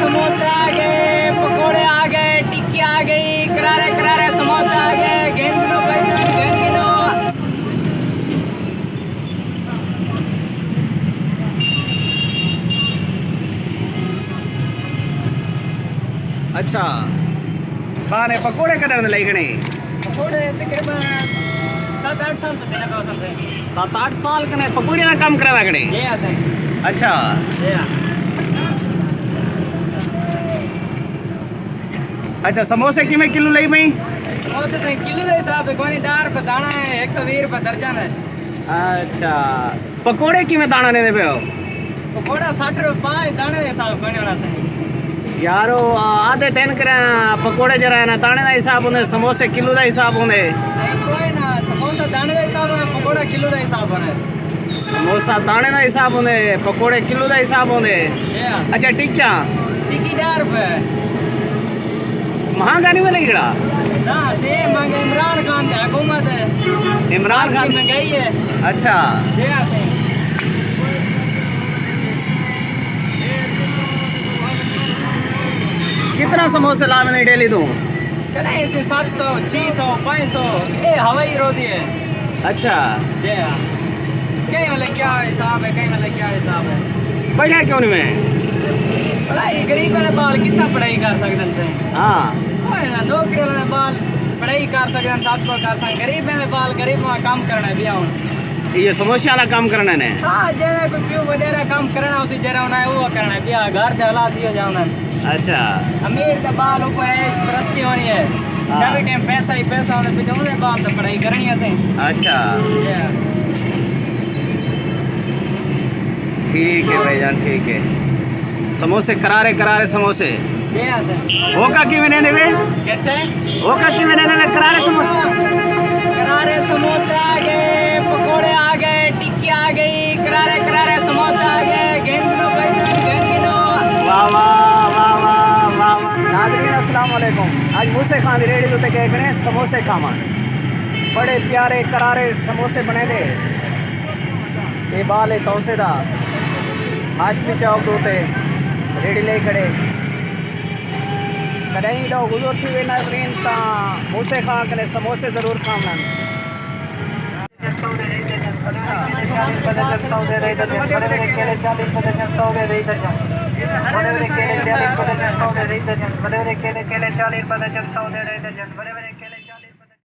समोसे आ गए, पकोड़े आ गए, टिक्की आ गई, करारे करारे समोसे आ गए, गेंदो गेंदो। अच्छा बाने पकोड़े कदर लई गणे पकोड़े तकरीबन 7-8 साल तो देना का समझे 7-8 साल कने पकोड़े ना काम करा गणे ये आसे अच्छा ये अच्छा समोसे किमें किलो लई भाई समोसे तो किलो के हिसाब से कोई दार पे दाना है 120 रुपए दर्जन है। अच्छा पकोड़े किमें दाना ने पे हो पकोड़ा 60 रुपए 5 दाने के हिसाब कोई होना से यारो आधे तेन करे पकोड़े जरा ना दाने का हिसाब होने समोसे किलो का हिसाब होने कोई ना समोसा दाने का हिसाब है पकोड़ा किलो का हिसाब है समोसा दाने का हिसाब होने पकोड़े किलो का हिसाब होने अच्छा टिक्कियाँ टिक्की 10 रुपए महंगा नहीं मिलेगा ना से मांगे इमरान खान की हुकूमत है इमरान खान महंगाई है अच्छा ये से कितना समोसे लाभ नहीं डेली दूँ कने ऐसे 700 600 500 ये हवाई रोटी है अच्छा ये कहीं मतलब क्या हिसाब है कहीं मतलब क्या हिसाब है बढ़िया क्यों नहीं मैं पढ़ाई गरीब वाले बाल कितना पढ़ाई कर सकते हैं हाँ नौकरी वाले बाल पढ़ाई कर सकते हैं सब को करते हैं गरीब वाले बाल गरीब वहाँ काम करना भी आउन ये समोसे वाला काम करना ने हाँ जरा कोई प्यू वगैरह काम करना उसे जरा होना है वो करना है बिया घर दे औलाद दिया जाना अच्छा अमीर के बाल ऊपर है प्रस्ती होनी है जब टाइम पैसा ही पैसा होने पे उन्हें बाल तो पढ़ाई करनी है सही अच्छा ठीक है भाईजान ठीक है समोसे करारे करारे समोसे होका की मैंने देवे कैसे होका की मैंने देवे करारे समोसे आ गए पकोड़े आ गए टिक्की आ गई करारे करारे समोसे आ गए गेंदो वाह वाह वाह वाह वाह वाह नाज़रीन अस्सलाम वालेकुम आज मूसे खान रेडी उत्ते गए खड़े समोसे खावा बड़े प्यारे करारे समोसे बने दे ये बाल है तौसे दा आज भी चौक दोते रेडी ले खड़े कहीं दो गुजर थी वे नाज़रीन ता मूसे खान कने समोसे ज़रूर खाना केले 40 दर्जन